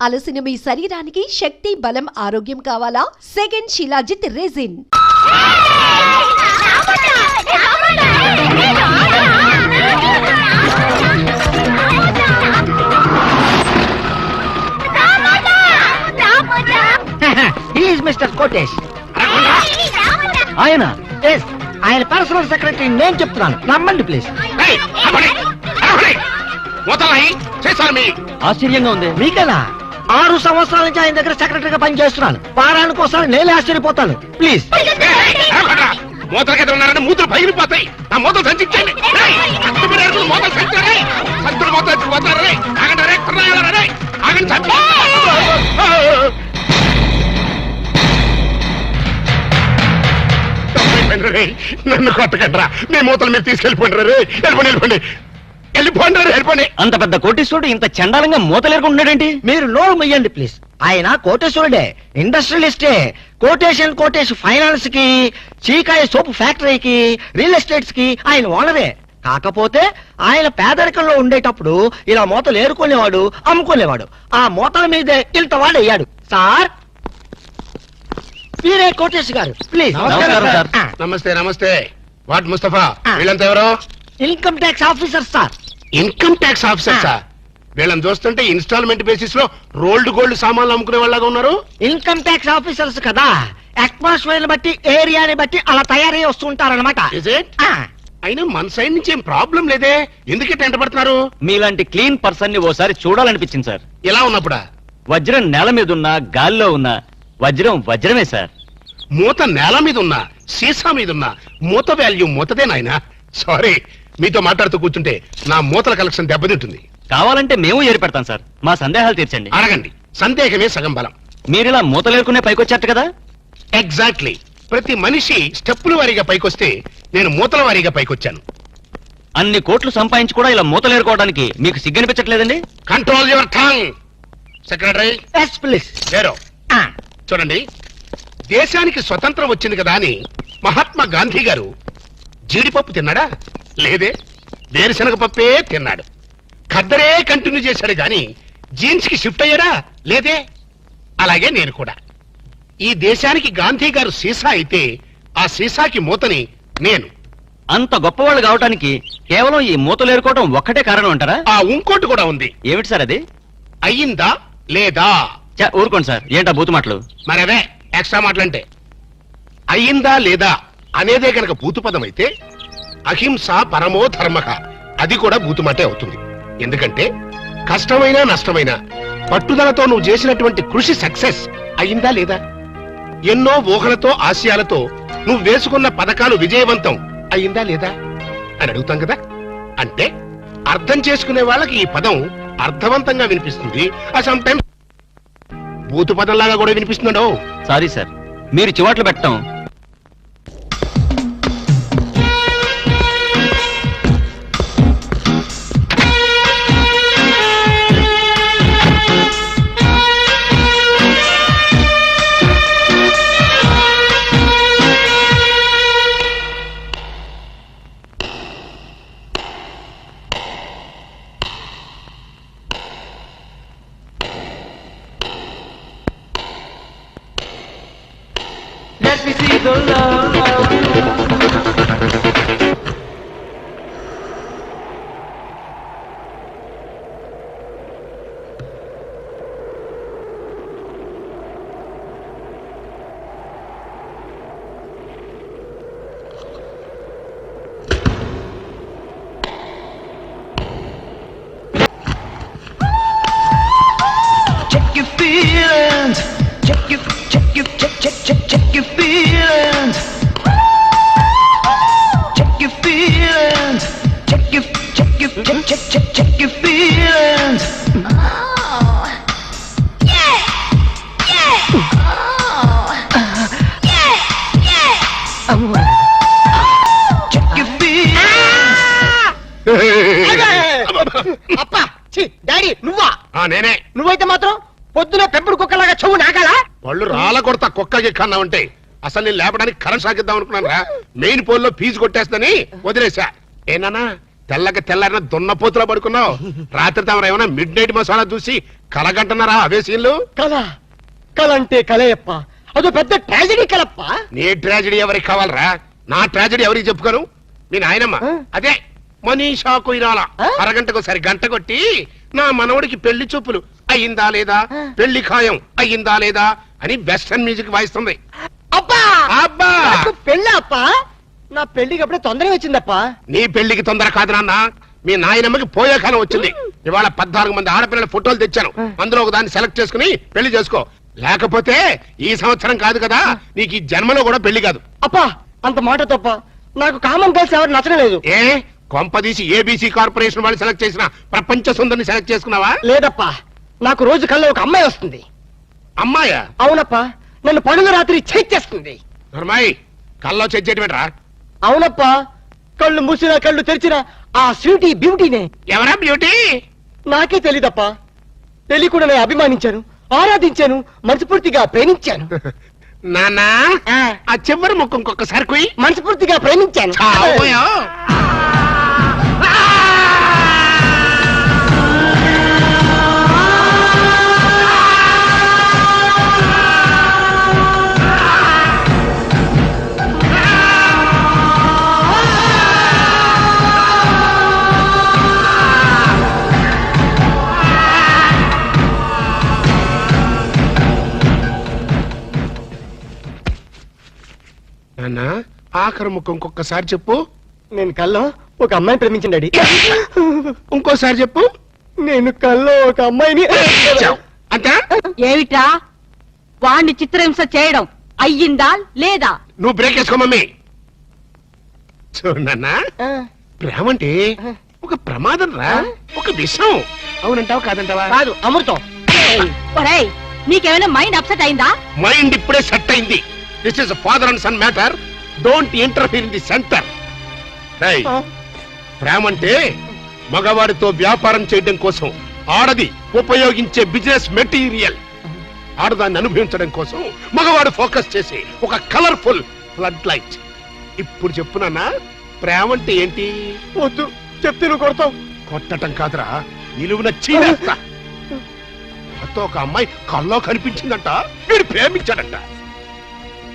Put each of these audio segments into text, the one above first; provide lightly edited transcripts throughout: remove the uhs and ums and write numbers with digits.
అలసిన మీ శరీరానికి శక్తి, బలం, ఆరోగ్యం కావాలా? Second shilajit resin. Mister Kotesh ఆయన పర్సనల్ సెక్రటరీ నేను చెప్తున్నాను, నమ్మండి ప్లీజ్. ఆశ్చర్యంగా ఉంది మీకనా? 6 సంవత్సరాల నుంచి ఆయన దగ్గర సెక్రటరీగా పనిచేస్తున్నాను. వారానికి ఒకసారి నేనే ఆశ్చర్యపోతాను. ప్లీజ్ మూతలకి ఉన్నారని మూతలు పగిలిపోతాయి. నా మూతలు సంచించండి. నన్ను కొట్టకండి రా. మీ మూతలు మీరు తీసుకెళ్ళిపోండి. వెళ్ళిపోండి. వెళ్ళిపోండి. అంత పెద్ద కోటేశ్వరుడు ఇంత చండాలంగా మూతలేరుకుంటున్నాడేంటి? మీరు నోరు మొయ్యండి ప్లీజ్. ఆయన కోటేశ్వరుడే, ఇండస్ట్రియలిస్టే. కోటేష్ ఫైనాన్స్ కి, చీకాయ సోపు ఫ్యాక్టరీకి, రియల్ ఎస్టేట్స్ కి ఆయన ఓనరే. కాకపోతే ఆయన పేదరికంలో ఉండేటప్పుడు ఇలా మూతలు ఏరుకునేవాడు, అమ్ముకునేవాడు. ఆ మూతల మీదే ఇంతవాడు అయ్యాడు. సార్ మీరే కోటేష్ గారు, ప్లీజ్. నమస్తే. వాట్ ముస్తఫా, వీళ్ళంతా ఎవరో? Income tax officer sir. Income tax officer sir. వీళ్ళని చూస్తుంటే ఇన్స్టాల్మెంట్ బేసిస్ లో రోల్డ్ గోల్డ్ సామాన్లు అమ్ముకునే వాళ్ళగా ఉన్నారు. ఇన్కమ్ ట్యాక్స్ ఆఫీసర్స్ కదా, అట్మాస్ఫియర్ బట్టి, ఏరియాని బట్టి అలా తయారై వస్తుంటారనమాట. అయినా మన సైడ్ నుంచి ఏం ప్రాబ్లం లేదే, ఎందుకే టెంట పడుతున్నారు? మీలాంటి క్లీన్ పర్సన్ ని ఓసారి చూడాలనిపించింది సార్. ఎలా ఉన్నప్పుడా? వజ్రం నేల మీద ఉన్నా, గాల్లో ఉన్నా వజ్రమే సార్. మూత నేల మీద ఉన్నా, సీసా మీద ఉన్నా, మూత వాల్యూ మూతదే నాయనా. సారీ, మీతో మాట్లాడుతూ కూర్చుంటే నా మూతల కలెక్షన్ దెబ్బతింటుంది. కావాలంటే మేము ఏర్పడతాం సార్, మా సందేహాలు తీర్చండి. అడగండి, సందేహమే సగం బలం. మీరిలా మూతలేరుకునే పైకొచ్చారట కదా? ఎగ్జాక్ట్లీ. ప్రతి మనిషి స్టెప్పుల వారీగా పైకొస్తే నేను మూతల వారీగా పైకొచ్చాను. అన్ని కోట్లు సంపాదించి కూడా ఇలా మూతలేరుకోవడానికి మీకు సిగ్గనిపించట్లేదండి? Control your tongue. Secretary please. చూడండి, దేశానికి స్వతంత్రం వచ్చింది కదా అని మహాత్మా గాంధీ గారు జీడిపప్పు తిన్నాడా? లేదే. వేరుశనగ పప్పే తిన్నాడు. ఖద్దరే కంటిన్యూ చేశాడు గాని జీన్స్ కి షిఫ్ట్ అయ్యాడా? లేదే. అలాగే నేను కూడా. ఈ దేశానికి గాంధీ గారు సీసా అయితే ఆ సీసాకి మూతని నేను. అంత గొప్పవాళ్ళు కావటానికి కేవలం ఈ మూతలేరుకోవడం ఒక్కటే కారణం అంటారా? ఇంకోటి కూడా ఉంది. ఏమిటి సార్ అది? అయ్యిందా లేదా? ఊరుకోండి సార్, ఏంటా బూతు మాటలు? మరవే ఎక్స్ట్రా మాటలంటే. అయ్యిందా లేదా అనేదే కనుక భూతుపదం అయితే అహింస పరమో ధర్మక, అది కూడా భూతుమాటే అవుతుంది. ఎందుకంటే కష్టమైనా నష్టమైనా పట్టుదలతో నువ్వు చేసినటువంటి కృషి సక్సెస్ అయ్యిందా లేదా? ఎన్నో ఊహలతో, ఆశయాలతో నువ్వు వేసుకున్న పథకాలు విజయవంతం అయ్యిందా లేదా అని అడుగుతాం కదా. అంటే అర్థం చేసుకునే వాళ్ళకి ఈ పదం అర్థవంతంగా వినిపిస్తుంది. సమ్ టైమ్స్ భూతు పదంలాగా కూడా వినిపిస్తున్నాడు. సారీ సార్, మీరు చివాట్లు పెట్టడం Let me see the love. Check your feelings. Check your feelings. Check your feelings. Check your feelings. Oh. Yeah. Oh. Yeah. Check your feelings. అప్పా డాడీ నువ్వా? నేనే. నువ్వైతే మాత్రం పొద్దున పెంపుడు కుక్కలాగా చెవు నాగాలా? వాళ్ళు రాళ్ళ కొడతా కుక్కకి కన్నా ఉంటే అసలు నేను లేపడానికి కరెంట్ సాగిద్దాం అనుకున్నాను రా. మెయిన్ పోల్ లో ఫీజు కొట్టేస్తని వదిలేసా. ఏనా తెల్లకి తెల్లారిన దున్నపోతులో పడుకున్నావు. రాత్రి తమరు ఏమైనా మిడ్ నైట్ మసాలా చూసి కలగంటున్నారా అవే సీన్లు? కల అంటే కలయప్ప, అదో పెద్ద ట్రాజడీ కలప్ప. నీ ట్రాజడీ ఎవరికి కావాలరా? నా ట్రాజడీ ఎవరికి చెప్పుకోను? మీ నాయనమ్మ అదే మనీషా కొయిరాల అరగంటకు సరి గంట కొట్టి నా మనవడికి పెళ్లి చూపులు అయ్యిందా లేదా, పెళ్లి ఖాయం అయ్యిందా లేదా అని వెస్టర్న్ మ్యూజిక్ వాయిస్తుంది. అబ్బా అబ్బా పెళ్ళి అప్ప, నా పెళ్లికి అప్పుడే తొందరగా వచ్చిందప్ప. నీ పెళ్లికి తొందర కాదు నాన్న, మీ నాయనమ్మకి పోయే కాలం వచ్చింది. ఇవాళ 14 మంది ఆడపిల్లల ఫోటోలు తెచ్చాను, అందులో ఒక దాన్ని సెలెక్ట్ చేసుకుని పెళ్లి చేసుకో. లేకపోతే ఈ సంవత్సరం కాదు కదా, నీకు ఈ జన్మలో కూడా పెళ్లి కాదు. అప్పా అంత మాట తప్ప, నాకు కామన్ గర్ల్స్ ఎవరు నచ్చడం లేదు. ఏ కొంపదీసి ఏబీసీ కార్పొరేషన్ వాళ్ళు సెలెక్ట్ చేసిన ప్రపంచ సుందరిని సెలెక్ట్ చేసుకున్నావా? లేదప్పా, నాకు రోజు కల్లో ఒక అమ్మాయి వస్తుంది. అమ్మాయా? అవునప్పా, నన్ను పనులు రాత్రి చేస్తుంది. నర్మాయి కల్లో చెయ్యటమేట్రా? అవునప్పా, కళ్ళు మూసినా కళ్ళు తెరిచినా ఆ స్వీటీ బ్యూటీనే. ఎవరా బ్యూటీ? నాకే తెలీదప్పా, తెలియకుండా నేను అభిమానించాను, ఆరాధించాను, మనస్ఫూర్తిగా ప్రేమించాను. నానా ఆ చివరి ముక్కు ఇంకొకసారి కుయ్. మనస్ఫూర్తిగా ప్రేమించాను. చావోయా? నాన్నా ఆఖరి ముక్కు ఇంకొకసారి చెప్పు. నేను కల్లో ఒక అమ్మాయిని ప్రేమించాను డాడీ. ఇంకోసారి చెప్పు. నేను కల్లో ఒక అమ్మాయిని. అంతా ఏమిట్రా వాణ్ణి చిత్రహింస చేయడం అయ్యిందా లేదా? నువ్వు బ్రేక్ వేసుకో మమ్మీ. చూడన్నా, ప్రేమ అంటే ఒక ప్రమాదం రా, ఒక విషం. అవునంటావా కాదంటావా? కాదు, అమృతం. ఒరేయ్, నీకేమైనా మైండ్ అప్సెట్ అయిందా? మైండ్ ఇప్పుడే సెట్ అయింది. This is father and son matter, don't interfere in the centre. ప్రేమ అంటే మగవాడితో వ్యాపారం చేయడం కోసం ఆడది ఉపయోగించే బిజినెస్ మెటీరియల్. ఆడదాన్ని అనుభవించడం కోసం మగవాడు ఫోకస్ చేసి ఒక కలర్ఫుల్ ఫ్లడ్ లైట్. ఇప్పుడు చెప్పునన్నా, ప్రేమ అంటే ఏంటి? వద్దు చెప్తే నువ్వు కొడతావు. కొట్టటం కాదురా, నిలువున చీరేస్తా. కొత్త ఒక అమ్మాయి కల్లో కనిపించిందంట, వీడు ప్రేమించాడంట.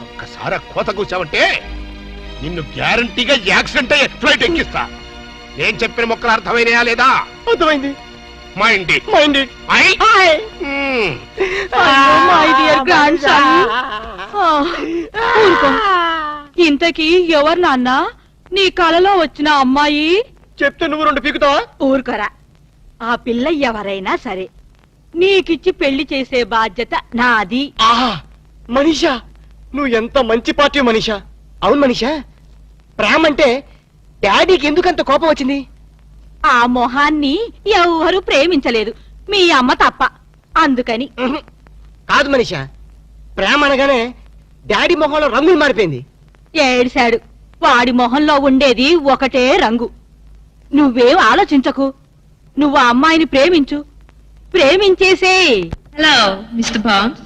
ఒక్కసారి ఆ కోత కూర్చావంటే నిన్ను గ్యారంటీగా యాక్సిడెంట్ అయ్యే ఫ్లైట్ ఎక్కిస్తా. నేను చెప్పిన మొక్కలు అర్థమైనయా లేదా? అర్థమైంది. Mind mind. My dear grand son. ఇంతకీ ఎవరు నాన్న నీ కలలో వచ్చిన అమ్మాయి? చెప్తే నువ్వు 2 పీకుతావా? ఊరుకోరా, ఆ పిల్ల ఎవరైనా సరే నీకిచ్చి పెళ్లి చేసే బాధ్యత నాది. ఆహా, మనీషా నువ్వు ఎంత మంచి పార్టీ మనీషా. అవును మనీషా, ప్రేమ అంటే డాడీకి ఎందుకంత కోపం వచ్చింది? ఆ మొహాన్ని ఎవరు ప్రేమించలేదు, మీ అమ్మ తప్ప. అందుకని. కాదు మనీషా, ప్రేమ అనగానే డాడీ మొహంలో రంగులు మారిపోయింది. ఏడిశాడు. వాడి మొహంలో ఉండేది ఒకటే రంగు. నువ్వేం ఆలోచించకు, నువ్వు ఆ అమ్మాయిని ప్రేమించు, ప్రేమించేసే. Hello, Mr. Bond.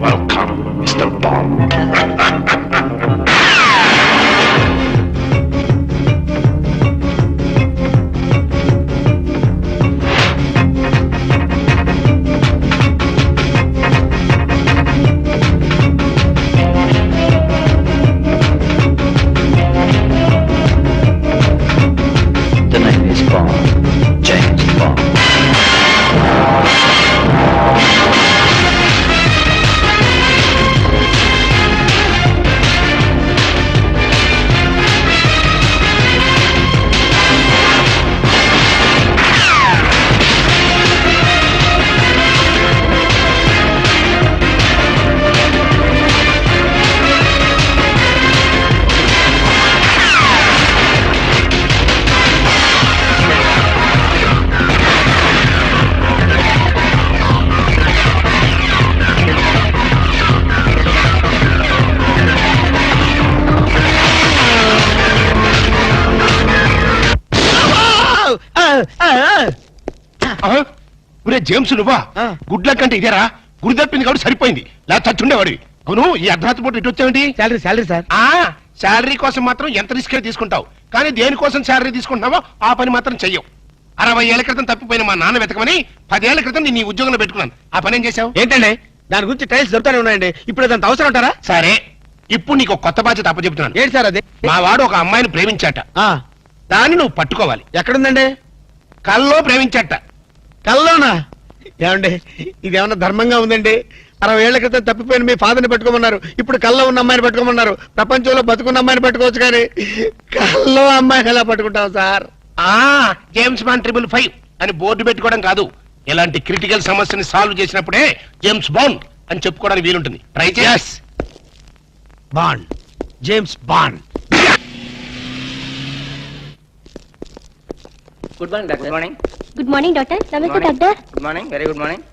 Welcome mister bond. ఒరే జేమ్స్ నువ్వా గుడ్ల కంటే ఇదేరా గురి తప్పింది కాబట్టి సరిపోయింది లేదా చచ్చుండేవాడి అవును ఈ అర్ధరాత్రి పూట ఇటు వచ్చావేంటి శాలరీ సార్ శాలరీ కోసం మాత్రం ఎంత రిస్క్ తీసుకుంటావు కానీ దేనికోసం శాలరీ తీసుకుంటున్నావో ఆ పని మాత్రం చెయ్యవు 60 ఏళ్ల క్రితం తప్పిపోయిన మా నాన్న వెతకమని 10 ఏళ్ల క్రితం నేను ఈ ఉద్యోగంలో పెట్టుకున్నాను ఆ పని ఏం చేశావు ఏంటండి దాని గురించి టైల్స్ దొరుకుతానే ఉన్నాయండి ఇప్పుడు దాంత అవసరం ఉంటారా సరే ఇప్పుడు నీకు ఒక కొత్త బాధ్యత అప్పచెప్తున్నాను ఏంటి సార్ అది మా వాడు ఒక అమ్మాయిని ప్రేమించాట దాన్ని నువ్వు పట్టుకోవాలి ఎక్కడుందండి కల్లో ప్రేమించాట కల్లోనా ఏమండి ఇదేమన్నా ధర్మంగా ఉందండి 60 ఏళ్ల క్రితం తప్పిపోయిన మీ ఫాదర్ని పట్టుకోమన్నారు ఇప్పుడు కల్లో ఉన్న అమ్మాయిని పట్టుకోమన్నారు ప్రపంచంలో బతుకున్న అమ్మాయిని పట్టుకోవచ్చు కానీ కల్లో అమ్మాయిని ఎలా పట్టుకుంటాం సార్ జేమ్స్ బాండ్ 555 అని బోర్డు పెట్టుకోవడం కాదు ఇలాంటి క్రిటికల్ సమస్యని సాల్వ్ చేసినప్పుడే జేమ్స్ బాండ్ అని చెప్పుకోవడానికి వీలుంటుంది ట్రై చేస్ bond James Bond good morning doctor. Good morning. Good morning doctor. నమస్తే doctor. Good morning. Very good morning.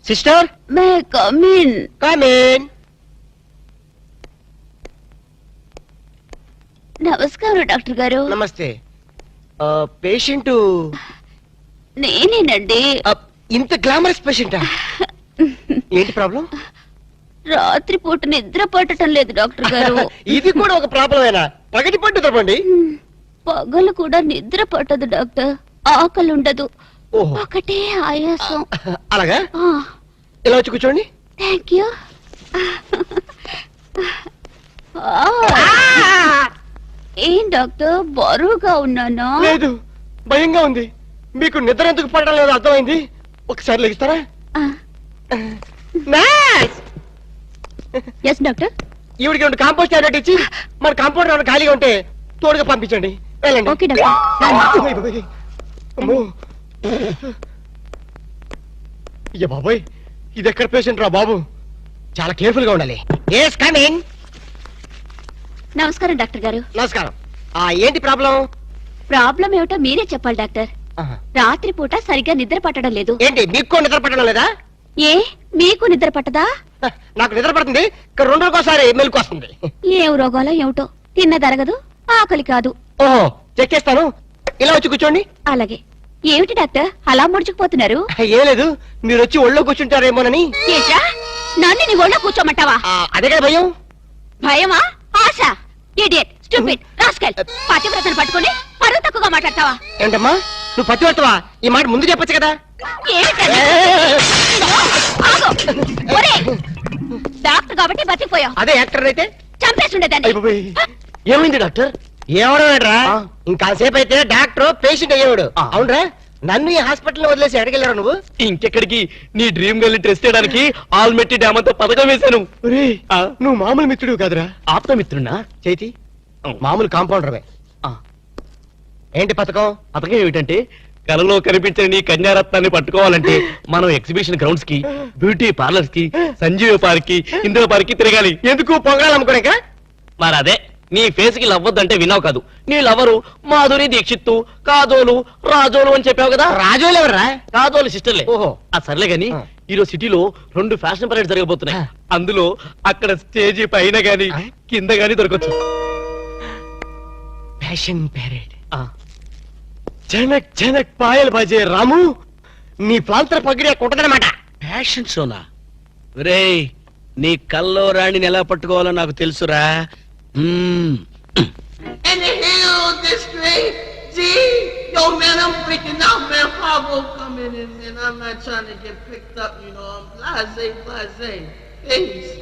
Sister may come in. Come in. నమస్కారం డాక్టర్ గారు. నమస్తే పేషెంట్ నేనేనండి. ఇంత గ్లామరస్ పేషెంటా ఏంటి ప్రాబ్లం రాత్రిపూట నిద్ర పట్టడం లేదు డాక్టర్ గారు. ఇది కూడా ఒక ప్రాబ్లమేనా పగటి పట్టు తప్పండి పగలు కూడా నిద్ర పట్టదు డాక్టర్. ఆకలి ఉండదు. ఓహో. ఒకటే ఆయాసం. అలాగా ఇలా వచ్చి కూర్చోండి థ్యాంక్ యూ. ఏం డాక్టర్ బరువుగా ఉన్నానా? లేదు భయంగా ఉంది మీకు నిద్ర ఎందుకు పడడం లేదు అర్థమైంది ఒకసారి లెగిస్తారా ఎస్ డాక్టర్. ఈవిడికి రెండు కాంపోస్ట్ టాబ్లెట్ ఇచ్చి మన కాంపౌండ్ ఏమైనా ఖాళీగా ఉంటే తోడుగా పంపించండి వెళ్ళండి ఓకే డాక్టర్. అమ్మో. అయ్య బాబోయ్ ఇది ఎక్కడ పేషెంట్ రా బాబు చాలా కేర్ఫుల్ గా ఉండాలి నమస్కారం డాక్టర్ గారు. నమస్కారం ఏంటి ప్రాబ్లం ప్రాబ్లం ఏమిటో మీరే చెప్పాలి డాక్టర్. రాత్రిపూట సరిగ్గా నిద్ర పట్టడం లేదు. ఏంటి మీకు నిద్ర పట్టడం లేదా ఏ మీకు నిద్ర పట్టదా? నాకు నిద్ర పడుతుంది ఇక్కడ 2 రోజుకోసారి మెలకు వస్తుంది ఏం రోగాలో ఏమిటో తిన్నదరగదు ఆకలి కాదు. ఓహో చెక్ చేస్తాను ఇలా వచ్చి కూర్చోండి అలాగే. ఏమిటి డాక్టర్ అలా ముడుచుకుపోతున్నారు? ఏం లేదు మీరు వచ్చి ఒళ్ళో కూర్చుంటారేమోనని ఏంట్రా నన్ను నీ ఒళ్ళో కూర్చోమంటావా? అదే కదా భయం భయమా? ఆశ? Idiot, stupid, rascal. పతివ్రతను పట్టుకొని పరువు తక్కువగా మాట్లాడతావా? ఏంటమ్మా నువ్వు పతివర్తవా ఈ మాట ముందు చెప్పొచ్చు కదా ఏమిటది? ఆగు. ఒరేయ్, డాక్టర్ కాబట్టి బతికిపోయావు. అదే యాక్టర్ అయితే చంపేసి ఉండేదాన్ని. ఏమైంది డాక్టర్ ఏమడరా ఇంకాసేపు అయితే డాక్టర్ పేషెంట్ అయ్యేవాడు అవునరా నన్ను ఈ హాస్పిటల్ వదిలేసి ఎక్కడికెళ్ళారు నువ్వు ఇంకెక్కడికి నీ డ్రీమ్ గర్ల్ టెస్ట్ చేయడానికి ఆల్మెట్టి డ్యామ్ అంతా పథకం వేశాను. నువ్వు మామూలు మిత్రుడు కాదురా ఆప్తమిత్రున్నా చేతి మామూలు కాంపౌండర్వే ఏంటి పథకం పథకం ఏమిటంటే కలలో కనిపించని నీ కన్యారత్నాన్ని పట్టుకోవాలంటే మనం ఎగ్జిబిషన్ గ్రౌండ్స్ కి బ్యూటీ పార్లర్స్ కి సంజీవ పార్క్ కి ఇందిరా పార్క్ కి తిరగాలి. ఎందుకు పొంగాలి అమ్ముకోలేక మరి అదే నీ ఫేస్ కి లవ్వద్దంటే విన్నావు కాదు. నీ లవరు మాధురి దీక్షిత్తు కాజోలు రాజోలు అని చెప్పావు కదా. రాజోలు ఎవర్రా కాజోలు సిస్టర్లే. ఓహో. ఆ సర్లే గాని ఈరోజు సిటీలో 2 ఫ్యాషన్ పరేడ్ జరగబోతున్నాయి. అందులో అక్కడ స్టేజీ పైన గాని కింద గాని దొరకచ్చు. ఫ్యాషన్ ప్యారేడ్ జనక్ జనక్ పాయల్ బాజే రాము నీ ప్రాంతర పగిడే కొట్టదనమాట ఫ్యాషన్ షోనా? రేయ్ నీ కల్లో రాణిని ఎలా పట్టుకోవాలో నాకు తెలుసురా. And the hell of this thing, G? Yo, man, I'm freaking out, man. Pablo coming in, man. I'm not trying to get picked up, you know. I'm blase. Peace.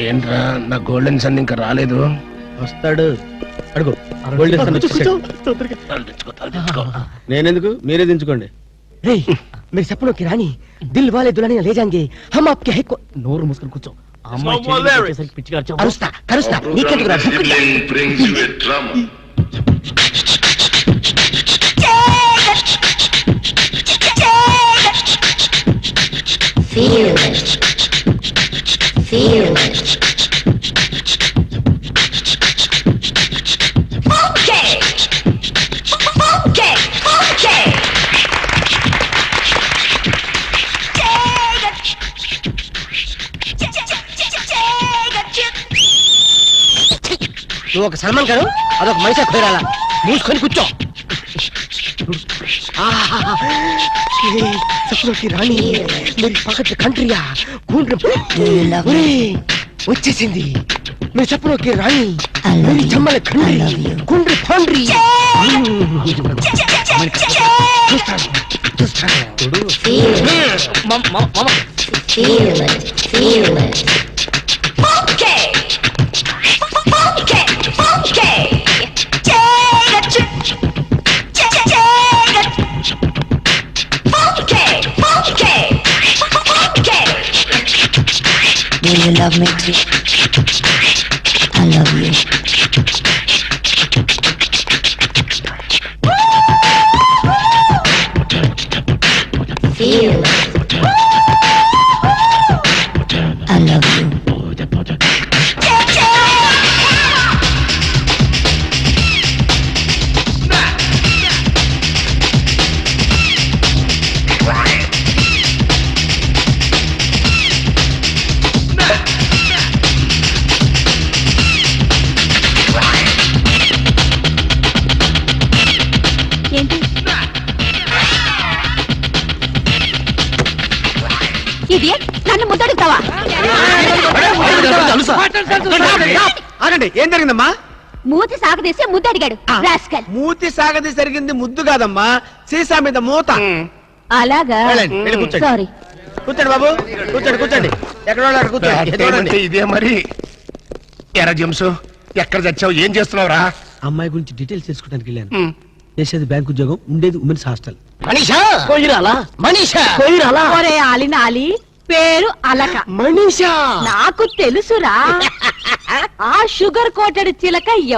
ఏంట్రా నా గోల్డెన్ సన్ ఇంకా రాలేదు వస్తాడు అడుగు నేనెందుకు మీరే దించుకోండి మీరు చెప్పలోకి రాని దిల్ వాలే దులని లే జాంగే హమ్ ఆప్కే హై నోరు మూసుకొని కూర్చో. ఆ అమ్మాయి Some more చేతికి lyrics. వచ్చేసరికి పిచ్చిగా అరిచావు. కరుస్తా నీకెందుకు రా brings you a drama. Feel it. Feel it. Okay. Okay. Okay. Take it. నువ్వు ఒక సల్మాన్ గారు అదొక మనిషి ఖోరాలా మూసుకొని కూర్చో సప్నోకి రాణి మీరు పక్కన కంట్రీయా వచ్చేసింది మీ సప్నోకి రాణి మీరు చమ్మల country కుండ్రి పాండ్రి Do you love me too? I love you. Feel it. I love you. ఏంటి ఇది నన్ను ముద్దడుగుతావా ఆగండి ఏం జరిగిందమ్మా మూతి సాగదీసి ముద్దడిగాడు రాస్కల్. మూతి సాగది జరిగింది ముద్దు కాదమ్మా సీసా మీద మూత అలాగా వెళ్ళండి, వెళ్ళి కూర్చోండి. సారీ. కూర్చోండి బాబు కూర్చోండి ఎక్కడ వాళ్ళు కూర్చోండి అంటే ఇదే మరి ఎరా జంసు ఎక్కడ చచ్చావు ఏం చేస్తున్నావురా అమ్మాయి గురించి డీటెయిల్స్ తెలుసుకోవడానికి వెళ్ళాను చేసేది బ్యాంక్ ఉద్యోగం ఉండేది ఉమెన్స్ హాస్టల్ మనీషా మనీషా ఒరే ఆలినాలి పేరు అలక మనీషా నాకు తెలుసురా ఆ షుగర్ కోటెడ్ చిలక